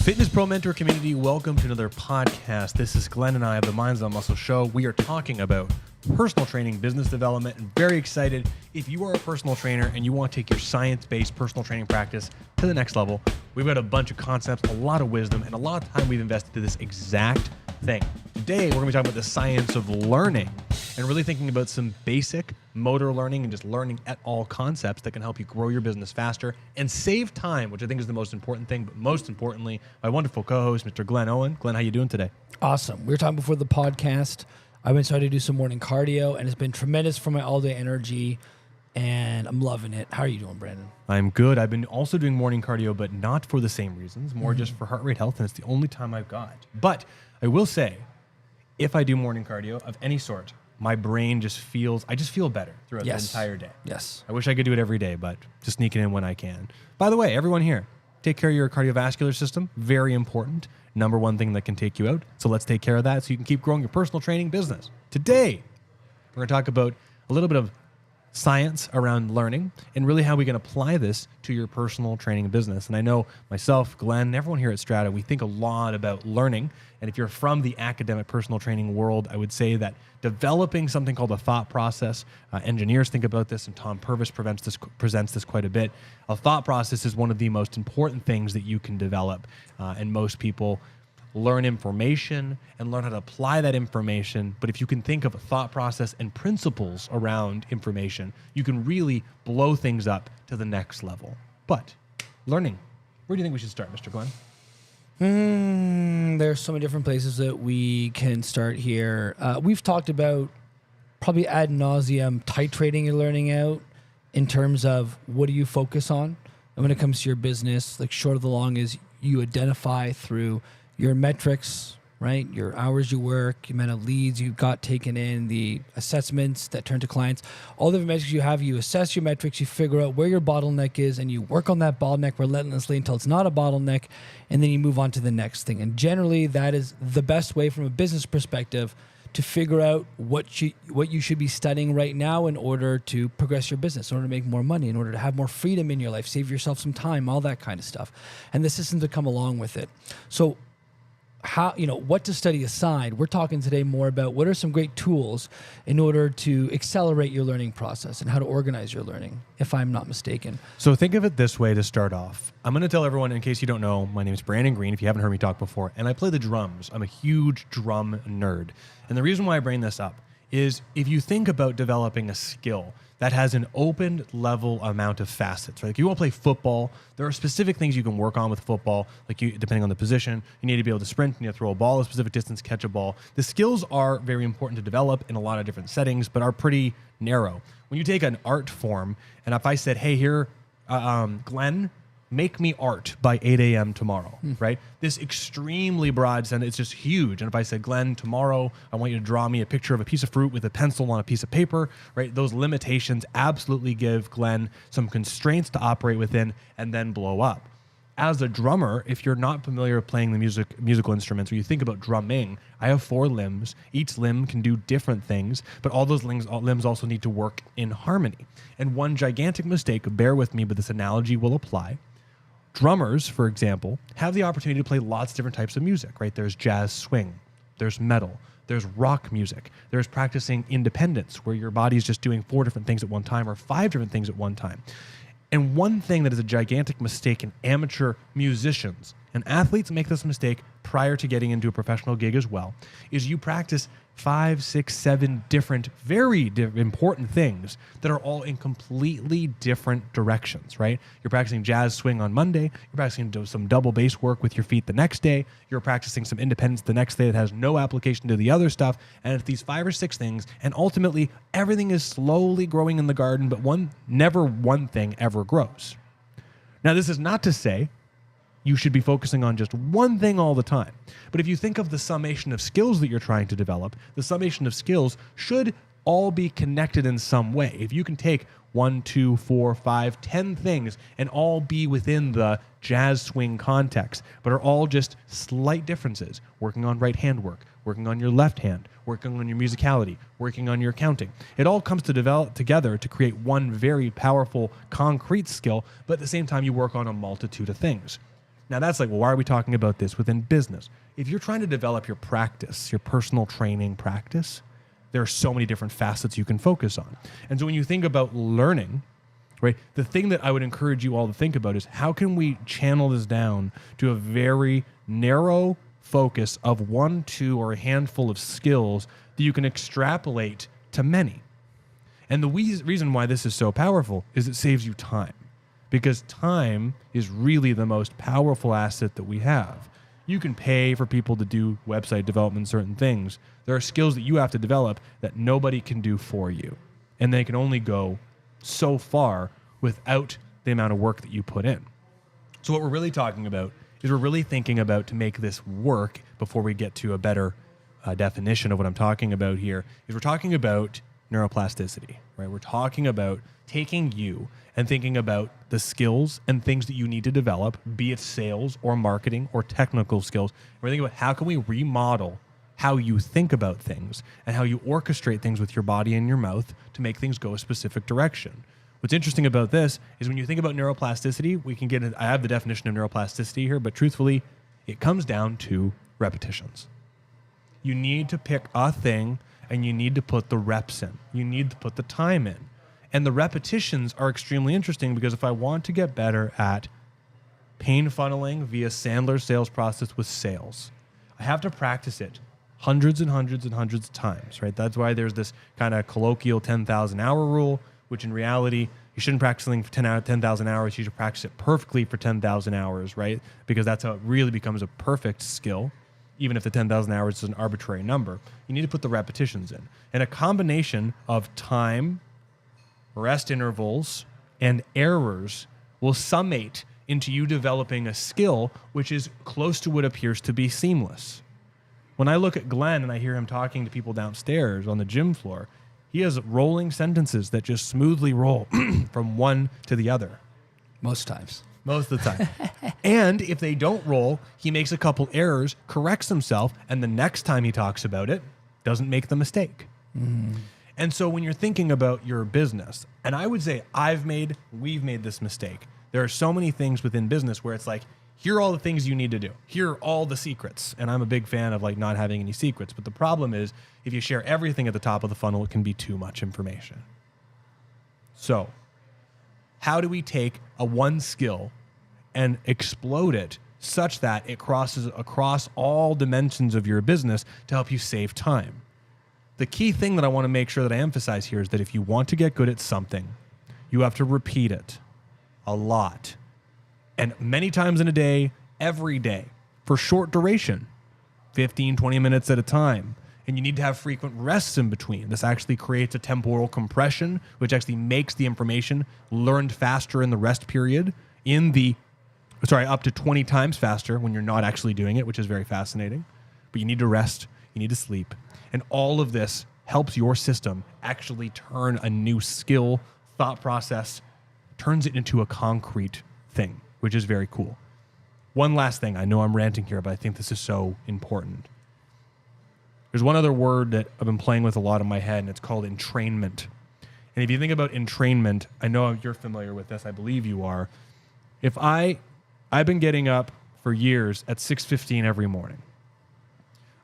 Fitness Pro Mentor community, welcome to another podcast. This is Glenn and I of the Minds on Muscle Show. We are talking about personal training, business development, and very excited. If you are a personal trainer and you want to take your science-based personal training practice to the next level, we've got a bunch of concepts, a lot of wisdom, and a lot of time we've invested to this exact thing. Today, we're going to be talking about the science of learning and really thinking about some basic motor learning and just learning at all concepts that can help you grow your business faster and save time, which I think is the most important thing. But most importantly, my wonderful co-host, Mr. Glenn Owen. Glenn, how you doing today? Awesome. We were talking before the podcast. I've been starting to do some morning cardio, and it's been tremendous for my all-day energy, and I'm loving it. How are you doing, Brandon? I'm good. I've been also doing morning cardio, but not for the same reasons, more just for heart rate health, and it's the only time I've got. But I will say, if I do morning cardio of any sort, my brain just feels, I just feel better throughout the entire day. Yes. I wish I could do it every day, but just sneak it in when I can. By the way, everyone here, take care of your cardiovascular system. Very important. Number one thing that can take you out. So let's take care of that so you can keep growing your personal training business. Today, we're going to talk about a little bit of science around learning and really how we can apply this to your personal training business. And I know myself, Glenn, everyone here at Strata, we think a lot about learning. And if you're from the academic personal training world, I would say that developing something called a thought process, engineers think about this, and Tom Purvis presents this quite a bit. A thought process is one of the most important things that you can develop. And most people learn information and learn how to apply that information. But if you can think of a thought process and principles around information, you can really blow things up to the next level. But learning, where do you think we should start, Mr. Glenn? There's so many different places that we can start here. We've talked about probably ad nauseum titrating your learning out in terms of what do you focus on. And when it comes to your business, like short of the long is you identify through your metrics, right? Your hours you work, the amount of leads you got taken in, the assessments that turn to clients, all the metrics you have, you assess your metrics, you figure out where your bottleneck is, and you work on that bottleneck relentlessly until it's not a bottleneck, and then you move on to the next thing. And generally, that is the best way from a business perspective to figure out what you should be studying right now in order to progress your business, in order to make more money, in order to have more freedom in your life, save yourself some time, all that kind of stuff. And the systems that come along with it. So how, what to study aside, we're talking today more about what are some great tools in order to accelerate your learning process and how to organize your learning, if I'm not mistaken. So think of it this way to start off. I'm going to tell everyone, in case you don't know, my name is Brandon Green, if you haven't heard me talk before, and I play the drums. I'm a huge drum nerd. And the reason why I bring this up is if you think about developing a skill that has an open level amount of facets, right? Like you want to play football, there are specific things you can work on with football, like depending on the position. You need to be able to sprint, you need to throw a ball a specific distance, catch a ball. The skills are very important to develop in a lot of different settings, but are pretty narrow. When you take an art form, and if I said, hey, here, Glenn, make me art by 8 a.m. tomorrow, right? This extremely broad sentence, it's just huge. And if I said, Glenn, tomorrow, I want you to draw me a picture of a piece of fruit with a pencil on a piece of paper, right? Those limitations absolutely give Glenn some constraints to operate within and then blow up. As a drummer, if you're not familiar with playing the musical instruments, or you think about drumming, I have 4 limbs. Each limb can do different things, but all those limbs also need to work in harmony. And one gigantic mistake, bear with me, but this analogy will apply. Drummers, for example, have the opportunity to play lots of different types of music, right? There's jazz swing, there's metal, there's rock music, there's practicing independence, where your body is just doing 4 different things at one time or 5 different things at one time. And one thing that is a gigantic mistake in amateur musicians, and athletes make this mistake prior to getting into a professional gig as well, is you practice 5, 6, 7 different, very important things that are all in completely different directions, right? You're practicing jazz swing on Monday. You're practicing some double bass work with your feet the next day. You're practicing some independence the next day that has no application to the other stuff. And it's these 5 or 6 things, and ultimately everything is slowly growing in the garden, but never one thing ever grows. Now, this is not to say you should be focusing on just one thing all the time. But if you think of the summation of skills that you're trying to develop, the summation of skills should all be connected in some way. If you can take 1, 2, 4, 5, 10 things and all be within the jazz swing context, but are all just slight differences, working on right hand work, working on your left hand, working on your musicality, working on your counting. It all comes to develop together to create one very powerful concrete skill, but at the same time you work on a multitude of things. Now that's like, well, why are we talking about this within business? If you're trying to develop your practice, your personal training practice, there are so many different facets you can focus on. And so when you think about learning, right, the thing that I would encourage you all to think about is how can we channel this down to a very narrow focus of 1, 2, or a handful of skills that you can extrapolate to many. And the reason why this is so powerful is it saves you time, because time is really the most powerful asset that we have. You can pay for people to do website development, certain things. There are skills that you have to develop that nobody can do for you. And they can only go so far without the amount of work that you put in. So what we're really talking about is we're really thinking about, to make this work before we get to a better definition of what I'm talking about here, is we're talking about neuroplasticity, right? We're talking about taking you and thinking about the skills and things that you need to develop, be it sales or marketing or technical skills. We're thinking about how can we remodel how you think about things and how you orchestrate things with your body and your mouth to make things go a specific direction. What's interesting about this is when you think about neuroplasticity, we can get, I have the definition of neuroplasticity here, but truthfully, it comes down to repetitions. You need to pick a thing and you need to put the reps in. You need to put the time in. And the repetitions are extremely interesting, because if I want to get better at pain funneling via Sandler's sales process with sales, I have to practice it hundreds and hundreds and hundreds of times, right? That's why there's this kind of colloquial 10,000 hour rule, which in reality, you shouldn't practice something for 10,000 hours. You should practice it perfectly for 10,000 hours, right? Because that's how it really becomes a perfect skill. Even if the 10,000 hours is an arbitrary number, you need to put the repetitions in. And a combination of time, rest intervals, and errors will summate into you developing a skill which is close to what appears to be seamless. When I look at Glenn and I hear him talking to people downstairs on the gym floor, he has rolling sentences that just smoothly roll from one to the other. Most times. Most of the time. And if they don't roll, he makes a couple errors, corrects himself, and the next time he talks about it, doesn't make the mistake. And so when you're thinking about your business, and I would say we've made this mistake. There are so many things within business where it's like, here are all the things you need to do. Here are all the secrets. And I'm a big fan of like not having any secrets. But the problem is, if you share everything at the top of the funnel, it can be too much information. So how do we take a one skill and explode it such that it crosses across all dimensions of your business to help you save time? The key thing that I want to make sure that I emphasize here is that if you want to get good at something, you have to repeat it a lot. And many times in a day, every day, for short duration, 15, 20 minutes at a time. And you need to have frequent rests in between. This actually creates a temporal compression, which actually makes the information learned faster in the rest period, up to 20 times faster when you're not actually doing it, which is very fascinating. But you need to rest, you need to sleep. And all of this helps your system actually turn a new skill, thought process, turns it into a concrete thing, which is very cool. One last thing. I know I'm ranting here, but I think this is so important. There's one other word that I've been playing with a lot in my head, and it's called entrainment. And if you think about entrainment, I know you're familiar with this. I believe you are. I've been getting up for years at 6:15 every morning.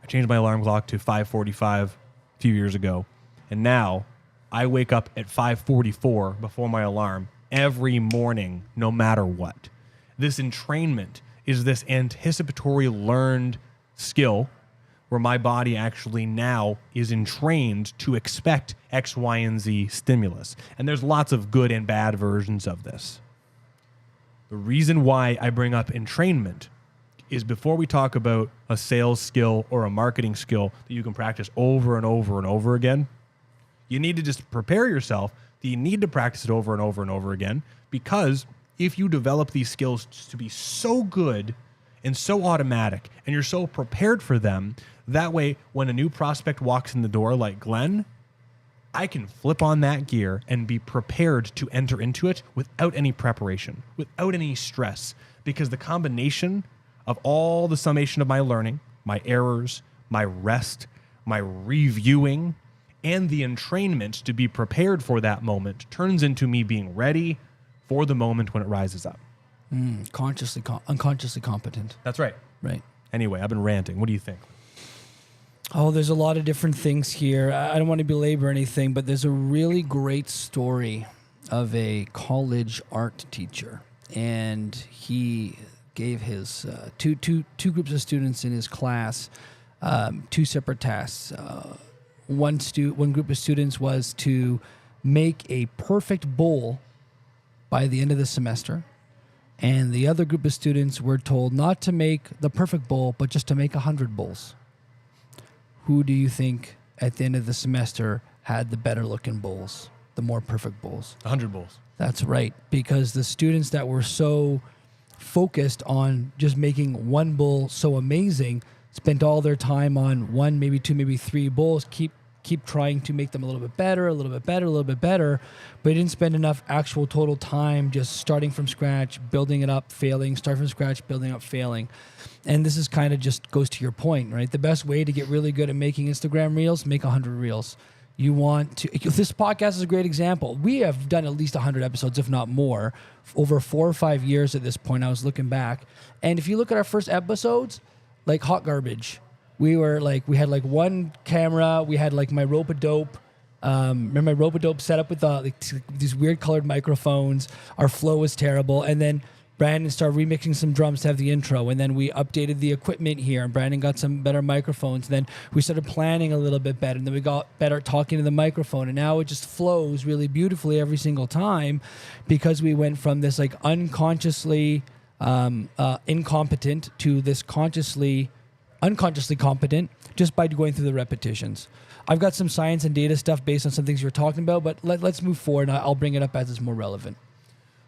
I changed my alarm clock to 5:45 a few years ago, and now I wake up at 5:44 before my alarm every morning, no matter what. This entrainment is this anticipatory learned skill where my body actually now is entrained to expect X, Y, and Z stimulus. And there's lots of good and bad versions of this. The reason why I bring up entrainment is before we talk about a sales skill or a marketing skill that you can practice over and over and over again, you need to just prepare yourself that you need to practice it over and over and over again, because if you develop these skills to be so good and so automatic and you're so prepared for them, that way when a new prospect walks in the door like Glenn, I can flip on that gear and be prepared to enter into it without any preparation, without any stress, because the combination of all the summation of my learning, my errors, my rest, my reviewing, and the entrainment to be prepared for that moment turns into me being ready for the moment when it rises up. Unconsciously competent. That's right. Right. Anyway, I've been ranting. What do you think? Oh, there's a lot of different things here. I don't want to belabor anything, but there's a really great story of a college art teacher, and he gave his two groups of students in his class two separate tasks. One group of students was to make a perfect bowl by the end of the semester, and the other group of students were told not to make the perfect bowl, but just to make 100 bowls. Who do you think at the end of the semester had the better looking bowls, the more perfect bowls? 100 bowls. That's right, because the students that were so focused on just making one bowl so amazing spent all their time on one, maybe two, maybe three bowls, keep trying to make them a little bit better, a little bit better, a little bit better, but didn't spend enough actual total time just starting from scratch, building it up, failing, start from scratch, building up, failing. And this is kind of just goes to your point, right? The best way to get really good at making Instagram reels, make 100 reels. You want to, this podcast is a great example. We have done at least 100 episodes, if not more, over 4 or 5 years at this point. I was looking back. And if you look at our first episodes, like hot garbage, we had one camera. We had like my Rope-A-Dope. Remember my Rope-A-Dope setup with these weird colored microphones. Our flow was terrible. And then Brandon started remixing some drums to have the intro. And then we updated the equipment here. And Brandon got some better microphones. And then we started planning a little bit better. And then we got better at talking to the microphone. And now it just flows really beautifully every single time because we went from this like unconsciously incompetent to this unconsciously competent just by going through the repetitions. I've got some science and data stuff based on some things you were talking about, but let's move forward, and I'll bring it up as it's more relevant.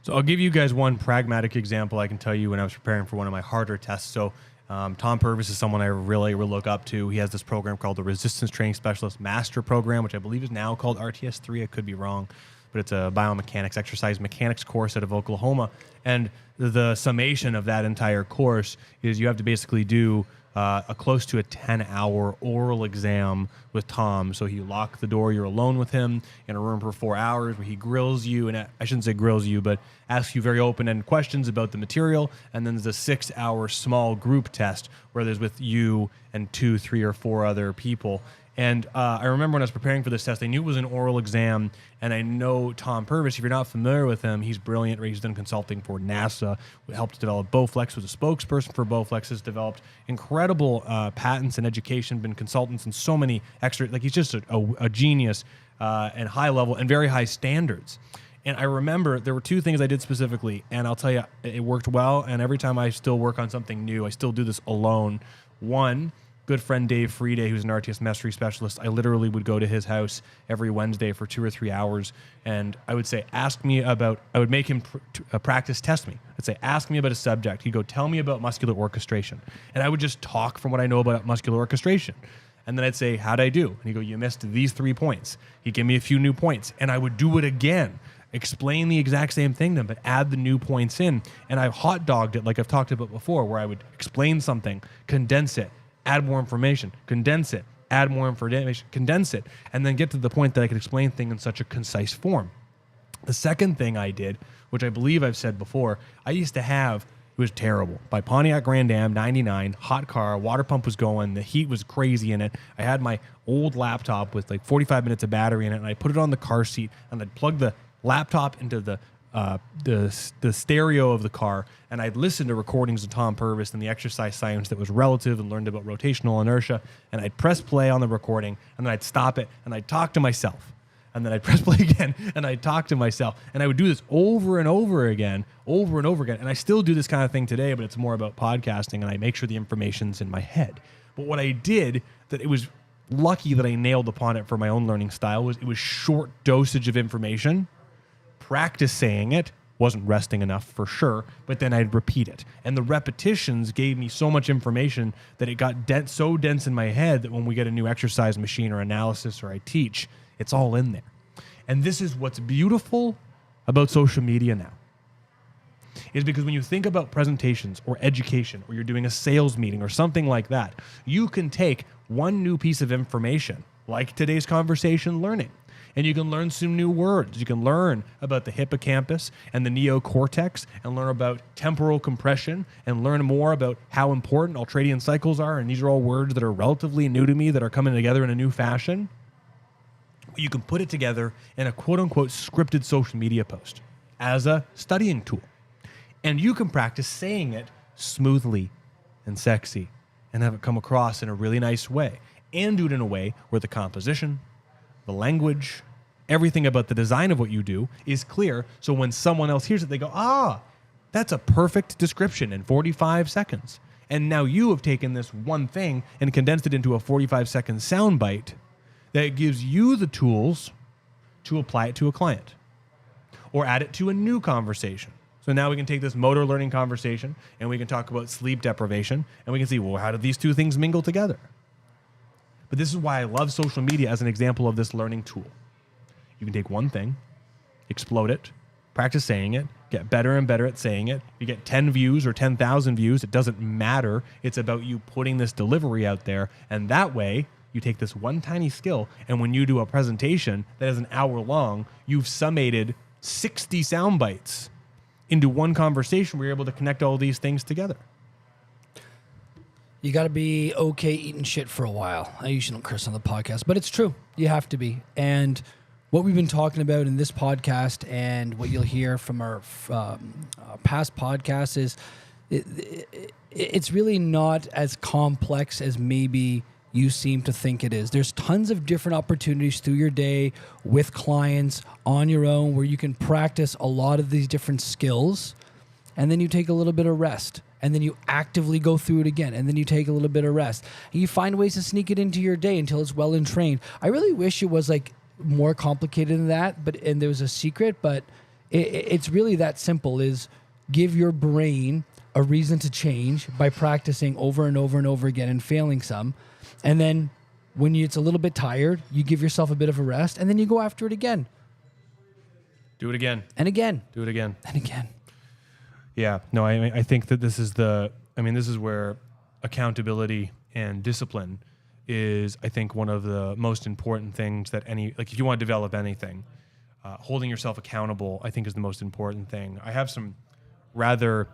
So I'll give you guys one pragmatic example I can tell you when I was preparing for one of my harder tests. So Tom Purvis is someone I really look up to. He has this program called the Resistance Training Specialist Master Program, which I believe is now called RTS3. I could be wrong, but it's a biomechanics, exercise mechanics course out of Oklahoma. And the summation of that entire course is you have to basically do a close to a 10-hour oral exam with Tom. So you lock the door, you're alone with him in a room for 4 hours where he grills you, and I shouldn't say grills you, but asks you very open-ended questions about the material. And then there's a 6-hour small group test where there's with you and 2, 3, or 4 other people. And I remember when I was preparing for this test, I knew it was an oral exam, and I know Tom Purvis, if you're not familiar with him, he's brilliant. He's done consulting for NASA, helped develop Bowflex, was a spokesperson for Bowflex, has developed incredible patents and education, been consultants in so many he's just a genius and high level and very high standards. And I remember there were 2 things I did specifically, and I'll tell you, it worked well, and every time I still work on something new, I still do this alone. One, good friend Dave Friede, who's an RTS mastery specialist, I literally would go to his house every Wednesday for 2 or 3 hours, and I would say, I would make him practice test me. I'd say, ask me about a subject. He'd go, tell me about muscular orchestration. And I would just talk from what I know about muscular orchestration. And then I'd say, how'd I do? And he'd go, you missed these 3 points. He'd give me a few new points, and I would do it again. Explain the exact same thing to them, but add the new points in. And I hot dogged it like I've talked about before, where I would explain something, condense it, add more information, condense it, add more information, condense it, and then get to the point that I could explain things in such a concise form. The second thing I did, which I believe I've said before, I used to have, it was terrible, by Pontiac Grand Am, 99, hot car, water pump was going, the heat was crazy in it. I had my old laptop with like 45 minutes of battery in it, and I put it on the car seat, and I'd plug the laptop into the stereo of the car, and I'd listen to recordings of Tom Purvis and the exercise science that was relative and learned about rotational inertia, and I'd press play on the recording, and then I'd stop it, and I'd talk to myself, and then I'd press play again, and I'd talk to myself, and I would do this over and over again, and I still do this kind of thing today, but it's more about podcasting, and I make sure the information's in my head. But what I did, that it was lucky that I nailed upon it for my own learning style, was it was short dosage of information. Practice saying it, wasn't resting enough for sure, but then I'd repeat it. And the repetitions gave me so much information that it got so dense in my head that when we get a new exercise machine or analysis or I teach, it's all in there. And this is what's beautiful about social media now, is because when you think about presentations or education, or you're doing a sales meeting or something like that, you can take one new piece of information, like today's conversation learning, And you can learn some new words. You can learn about the hippocampus and the neocortex and learn about temporal compression and learn more about how important ultradian cycles are. And these are all words that are relatively new to me that are coming together in a new fashion. You can put it together in a quote-unquote scripted social media post as a studying tool. And you can practice saying it smoothly and sexy and have it come across in a really nice way, and do it in a way where the composition, the language, everything about the design of what you do is clear. So when someone else hears it, they go, that's a perfect description in 45 seconds. And now you have taken this one thing and condensed it into a 45-second soundbite that gives you the tools to apply it to a client or add it to a new conversation. So now we can take this motor learning conversation and we can talk about sleep deprivation and we can see, well, how do these two things mingle together? But this is why I love social media as an example of this learning tool. You can take one thing, explode it, practice saying it, get better and better at saying it. You get 10 views or 10,000 views. It doesn't matter. It's about you putting this delivery out there. And that way, you take this one tiny skill, and when you do a presentation that is an hour long, you've summated 60 sound bites into one conversation where you're able to connect all these things together. You got to be okay eating shit for a while. I usually don't curse on the podcast, but it's true. You have to be. And what we've been talking about in this podcast and what you'll hear from our past podcasts is it's really not as complex as maybe you seem to think it is. There's tons of different opportunities through your day with clients on your own where you can practice a lot of these different skills, and then you take a little bit of rest, and then you actively go through it again, and then you take a little bit of rest. And you find ways to sneak it into your day until it's well entrained. I really wish it was like more complicated than that, and there was a secret, but it's really that simple, is give your brain a reason to change by practicing over and over and over again and failing some. And then when it's a little bit tired, you give yourself a bit of a rest, and then you go after it again. Do it again. And again. Do it again. And again. Yeah. No, I think that this is where accountability and discipline is, I think, one of the most important things that if you want to develop anything, holding yourself accountable, I think, is the most important thing. I have some rather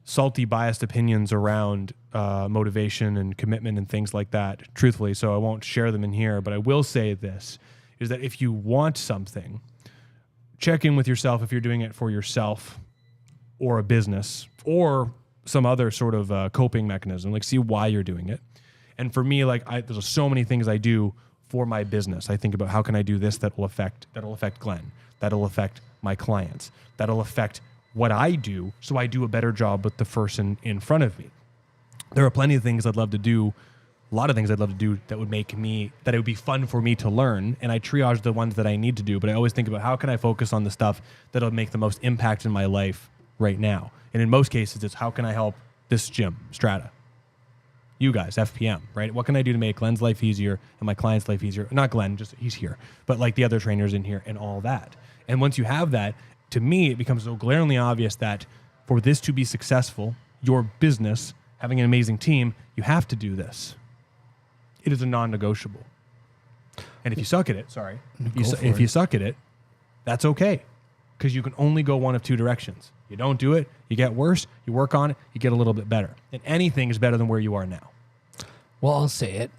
salty, biased opinions around motivation and commitment and things like that, truthfully, so I won't share them in here, but I will say this, is that if you want something, check in with yourself if you're doing it for yourself or a business or some other sort of coping mechanism, like see why you're doing it. And for me, there's so many things I do for my business. I think about how can I do this that'll affect Glenn, that'll affect my clients, that'll affect what I do, so I do a better job with the person in front of me. There are plenty of things I'd love to do, a lot of things I'd love to do that would it would be fun for me to learn, and I triage the ones that I need to do, but I always think about how can I focus on the stuff that'll make the most impact in my life right now. And in most cases, it's how can I help this gym, Strata, you guys, FPM, right? What can I do to make Glenn's life easier and my client's life easier? Not Glenn, just he's here, but like the other trainers in here and all that. And once you have that, to me, it becomes so glaringly obvious that for this to be successful, your business, having an amazing team, you have to do this. It is a non-negotiable. And if you suck at it, if you suck at it, that's okay. Because you can only go one of two directions. You don't do it, you get worse, you work on it, you get a little bit better. And anything is better than where you are now. Well, I'll say it.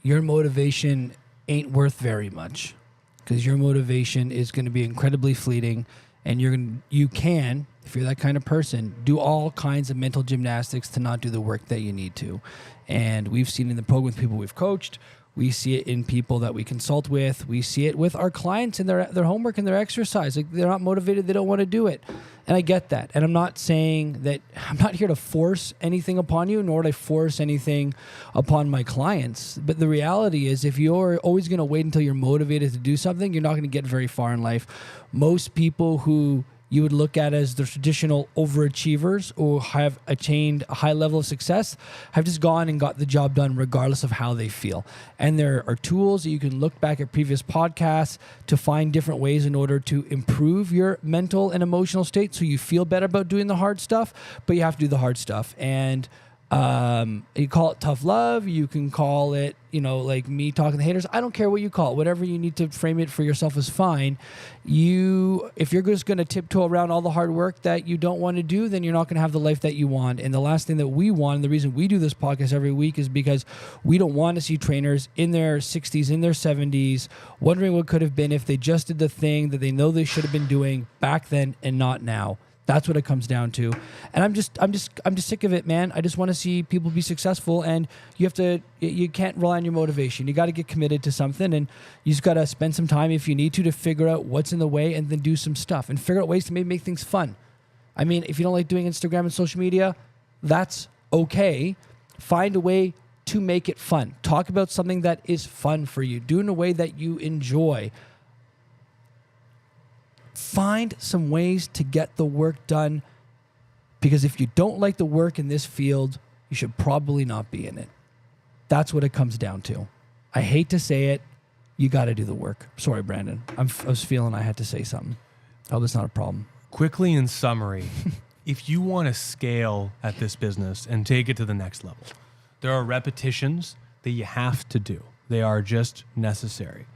Your motivation ain't worth very much, because your motivation is going to be incredibly fleeting, and you can, if you're that kind of person, do all kinds of mental gymnastics to not do the work that you need to. And we've seen in the program with people we've coached, we see it in people that we consult with, we see it with our clients in their homework and their exercise. Like, they're not motivated, they don't want to do it. And I get that. And I'm not saying that, I'm not here to force anything upon you, nor do I force anything upon my clients. But the reality is, if you're always going to wait until you're motivated to do something, you're not going to get very far in life. Most people who you would look at as the traditional overachievers or have attained a high level of success have just gone and got the job done regardless of how they feel. And there are tools that you can look back at previous podcasts to find different ways in order to improve your mental and emotional state so you feel better about doing the hard stuff, but you have to do the hard stuff. And You call it tough love. You can call it, like me talking to haters. I don't care what you call it. Whatever you need to frame it for yourself is fine. If you're just going to tiptoe around all the hard work that you don't want to do, then you're not going to have the life that you want. And the last thing that we want, and the reason we do this podcast every week, is because we don't want to see trainers in their 60s, in their 70s, wondering what could have been if they just did the thing that they know they should have been doing back then and not now. That's what it comes down to. And I'm just sick of it, man. I just want to see people be successful, and you can't rely on your motivation. You got to get committed to something, and you just got to spend some time if you need to figure out what's in the way, and then do some stuff and figure out ways to maybe make things fun. I mean, if you don't like doing Instagram and social media, that's okay. Find a way to make it fun. Talk about something that is fun for you. Do it in a way that you enjoy. Find some ways to get the work done, because if you don't like the work in this field, you should probably not be in it. That's what it comes down to. I hate to say it. You got to do the work. Sorry, Brandon. I was feeling I had to say something. I hope that's not a problem. Quickly, in summary, if you want to scale at this business and take it to the next level, there are repetitions that you have to do. They are just necessary.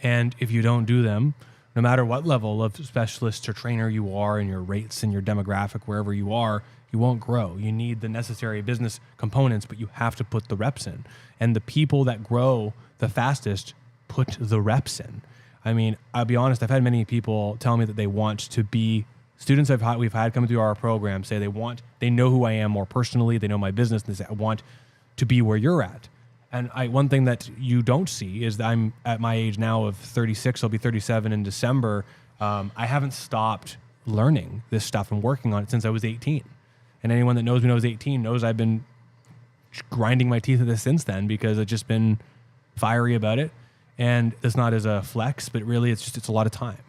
And if you don't do them, no matter what level of specialist or trainer you are in your rates and your demographic, wherever you are, you won't grow. You need the necessary business components, but you have to put the reps in. And the people that grow the fastest put the reps in. I mean, I'll be honest, I've had many people tell me that they want to be students we've had come through our program say they know who I am more personally, they know my business, and they say, I want to be where you're at. And one thing that you don't see is that I'm at my age now of 36, I'll be 37 in December. I haven't stopped learning this stuff and working on it since I was 18. And anyone that knows me when I was 18 knows I've been grinding my teeth at this since then, because I've just been fiery about it. And it's not as a flex, but really it's a lot of time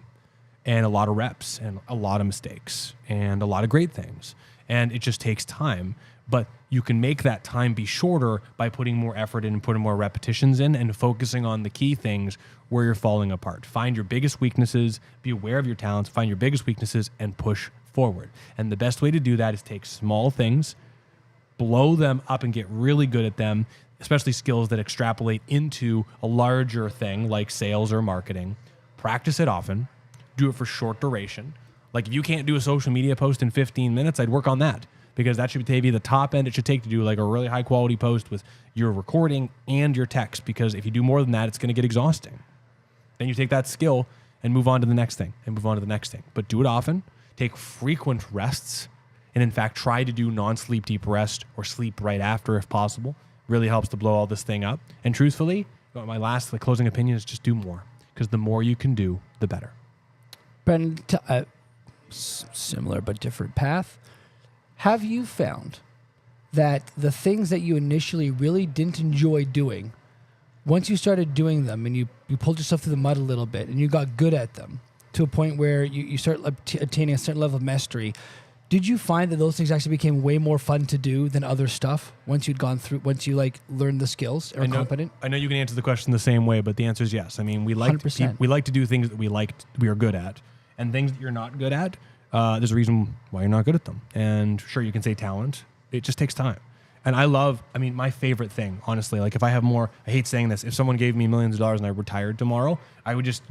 and a lot of reps and a lot of mistakes and a lot of great things. And it just takes time. But you can make that time be shorter by putting more effort in and putting more repetitions in and focusing on the key things where you're falling apart. Find your biggest weaknesses, be aware of your talents, find your biggest weaknesses, and push forward. And the best way to do that is take small things, blow them up and get really good at them, especially skills that extrapolate into a larger thing like sales or marketing. Practice it often, do it for short duration. Like if you can't do a social media post in 15 minutes, I'd work on that. Because that should be the top end it should take to do like a really high quality post with your recording and your text. Because if you do more than that, it's going to get exhausting. Then you take that skill and move on to the next thing and move on to the next thing. But do it often, take frequent rests, and in fact, try to do non-sleep deep rest or sleep right after if possible. Really helps to blow all this thing up. And truthfully, my last closing opinion is just do more. Because the more you can do, the better. Brendan, similar but different path. Have you found that the things that you initially really didn't enjoy doing, once you started doing them and you pulled yourself through the mud a little bit and you got good at them to a point where you start attaining a certain level of mastery, did you find that those things actually became way more fun to do than other stuff once you learned the skills or competent? I know you can answer the question the same way, but the answer is yes. I mean, we like to do things that we are good at, and things that you're not good at. There's a reason why you're not good at them. And sure, you can say talent. It just takes time. And my favorite thing, honestly, like if I have more, I hate saying this, if someone gave me millions of dollars and I retired tomorrow, I would just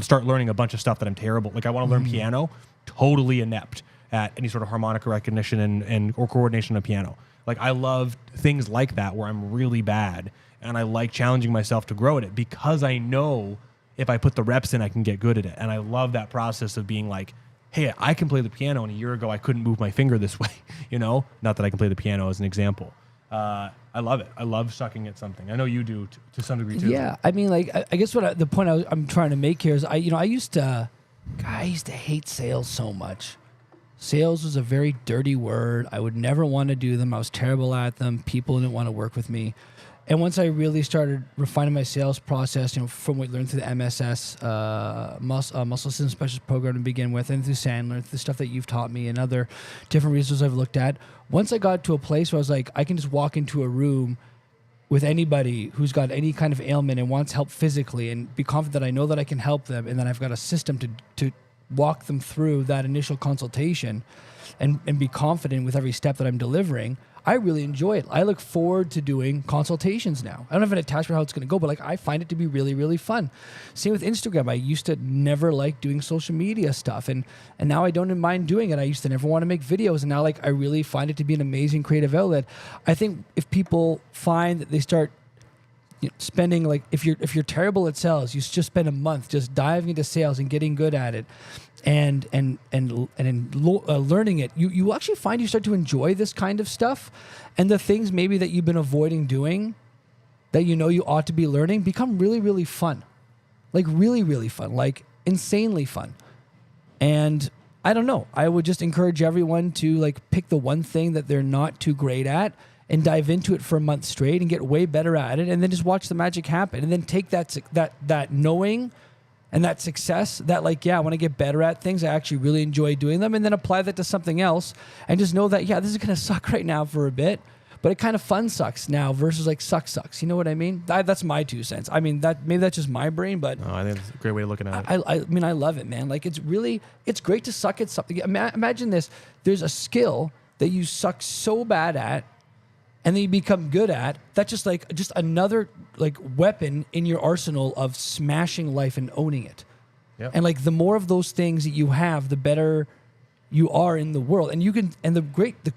start learning a bunch of stuff that I'm terrible. Like I want to learn piano, totally inept at any sort of harmonica recognition or coordination on piano. Like I love things like that where I'm really bad, and I like challenging myself to grow at it because I know if I put the reps in, I can get good at it. And I love that process of being like, hey, I can play the piano, and a year ago I couldn't move my finger this way, Not that I can play the piano as an example. I love it. I love sucking at something. I know you do to some degree too. Yeah, I mean, like I guess the point I'm trying to make here is I used to hate sales so much. Sales was a very dirty word. I would never want to do them. I was terrible at them. People didn't want to work with me. And once I really started refining my sales process, from what we learned through the MSS, Muscle System Specialist Program to begin with, and through Sandler, the stuff that you've taught me and other different resources I've looked at, once I got to a place where I was like, I can just walk into a room with anybody who's got any kind of ailment and wants help physically and be confident that I know that I can help them, and then I've got a system to walk them through that initial consultation and be confident with every step that I'm delivering, I really enjoy it. I look forward to doing consultations now. I don't have an attachment how it's going to go, but like I find it to be really, really fun. Same with Instagram. I used to never like doing social media stuff, and now I don't mind doing it. I used to never want to make videos, and now like I really find it to be an amazing creative outlet. I think if people find that they start spending, like if you're terrible at sales, you just spend a month just diving into sales and getting good at it, and learning it, you actually find you start to enjoy this kind of stuff, and the things maybe that you've been avoiding doing that you ought to be learning become really, really fun, like really, really fun, like insanely fun. And I don't know, I would just encourage everyone to like pick the one thing that they're not too great at and dive into it for a month straight and get way better at it, and then just watch the magic happen, and then take that knowing and that success, that like, yeah, when I get better at things, I actually really enjoy doing them, and then apply that to something else, and just know that, yeah, this is going to suck right now for a bit, but it kind of fun sucks now versus like sucks. You know what I mean? That's my 2 cents. I mean, maybe that's just my brain, but I think it's a great way of looking at it. I mean, I love it, man. Like it's great to suck at something. Imagine this. There's a skill that you suck so bad at, and then you become good at, that's just another like weapon in your arsenal of smashing life and owning it. Yep. And like the more of those things that you have, the better you are in the world. And the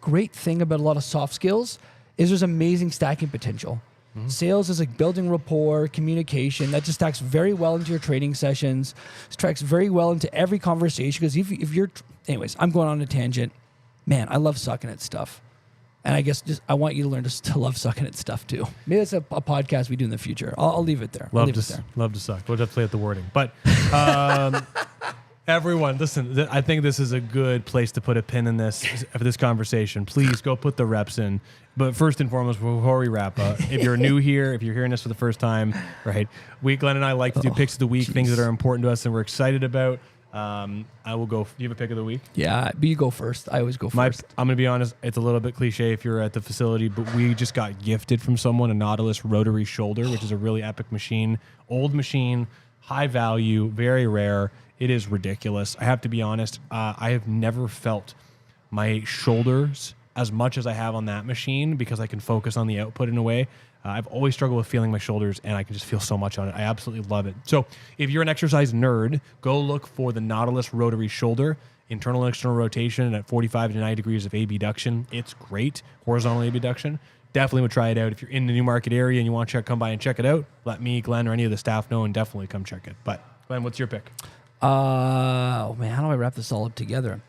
great thing about a lot of soft skills is there's amazing stacking potential. Mm-hmm. Sales is like building rapport, communication. That just stacks very well into your training sessions. Stacks very well into every conversation, because if you're, anyways, I'm going on a tangent. Man, I love sucking at stuff. And I guess I want you to learn to love sucking at stuff too. Maybe that's a podcast we do in the future. I'll leave it there. Love to suck. We'll just play with the wording. But everyone, listen, I think this is a good place to put a pin in this for this conversation. Please go put the reps in. But first and foremost, before we wrap up, if you're new here, if you're hearing this for the first time, right, Glenn and I like to do picks of the week, things that are important to us and we're excited about. I will go. Do you have a pick of the week? Yeah, but you go first. I always go first. I'm going to be honest. It's a little bit cliche if you're at the facility, but we just got gifted from someone a Nautilus rotary shoulder, which is a really epic machine. Old machine, high value, very rare. It is ridiculous. I have to be honest. I have never felt my shoulders as much as I have on that machine because I can focus on the output in a way. I've always struggled with feeling my shoulders, and I can just feel so much on it. I absolutely love it. So if you're an exercise nerd, go look for the Nautilus rotary shoulder, internal and external rotation at 45 to 90 degrees of abduction. It's great. Horizontal abduction. Definitely would try it out. If you're in the Newmarket area and you want to come by and check it out, let me, Glenn, or any of the staff know, and definitely come check it. But Glenn, what's your pick? Oh man, how do I wrap this all up together?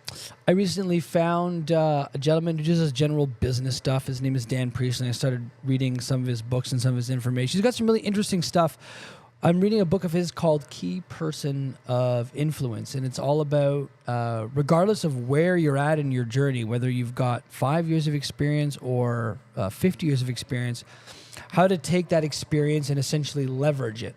I recently found a gentleman who just does general business stuff. His name is Dan Priestley. I started reading some of his books and some of his information. He's got some really interesting stuff. I'm reading a book of his called Key Person of Influence, and it's all about, regardless of where you're at in your journey, whether you've got 5 years of experience or 50 years of experience, how to take that experience and essentially leverage it.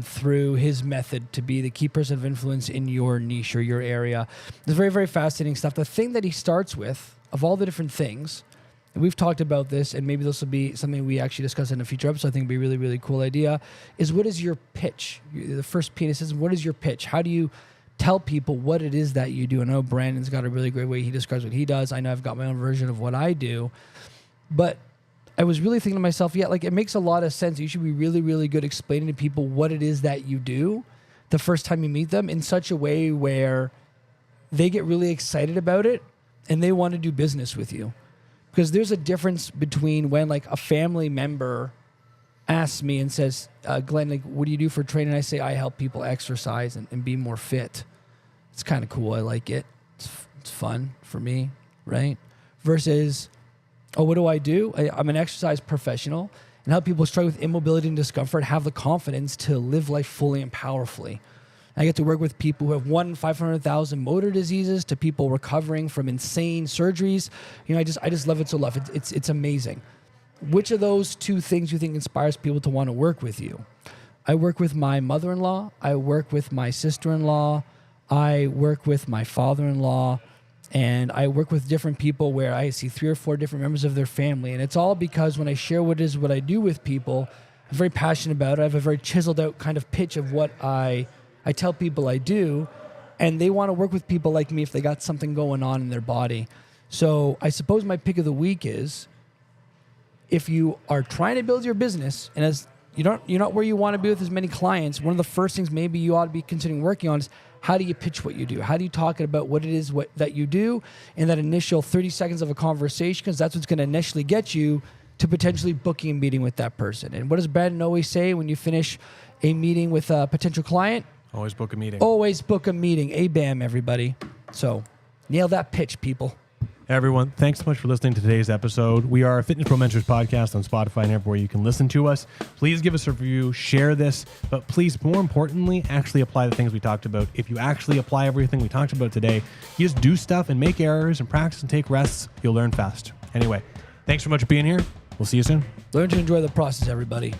Through his method to be the key person of influence in your niche or your area. It's very, very fascinating stuff. The thing that he starts with, of all the different things, and we've talked about this, and maybe this will be something we actually discuss in a future episode, I think would be a really, really cool idea, is what is your pitch? The first piece is, what is your pitch? How do you tell people what it is that you do? I know Brandon's got a really great way he describes what he does. I know I've got my own version of what I do. But I was really thinking to myself, yeah, like it makes a lot of sense. You should be really, really good explaining to people what it is that you do the first time you meet them in such a way where they get really excited about it and they want to do business with you. Because there's a difference between when like a family member asks me and says, Glenn, like, what do you do for training? I say, I help people exercise and be more fit. It's kind of cool. I like it. It's fun for me, right? Versus, oh, what do I do? I'm an exercise professional and help people struggle with immobility and discomfort have the confidence to live life fully and powerfully. I get to work with people who have 1 in 500,000 motor diseases to people recovering from insane surgeries. You know, I just love it so much. It's amazing. Which of those two things do you think inspires people to want to work with you? I work with my mother-in-law. I work with my sister-in-law. I work with my father-in-law. And I work with different people where I see 3 or 4 different members of their family. And it's all because when I share what I do with people, I'm very passionate about it. I have a very chiseled out kind of pitch of what I tell people I do. And they want to work with people like me if they got something going on in their body. So I suppose my pick of the week is, if you are trying to build your business and as you're not where you want to be with as many clients, one of the first things maybe you ought to be considering working on is, how do you pitch what you do? How do you talk about what it is that you do in that initial 30 seconds of a conversation? Because that's what's going to initially get you to potentially booking a meeting with that person. And what does Brandon always say when you finish a meeting with a potential client? Always book a meeting. Always book a meeting. ABAM, everybody. So nail that pitch, people. Hey everyone, thanks so much for listening to today's episode. We are a Fitness Pro Mentors podcast on Spotify and everywhere you can listen to us. Please give us a review, share this, but please, more importantly, actually apply the things we talked about. If you actually apply everything we talked about today, you just do stuff and make errors and practice and take rests, you'll learn fast. Anyway, thanks so much for being here. We'll see you soon. Learn to enjoy the process, everybody.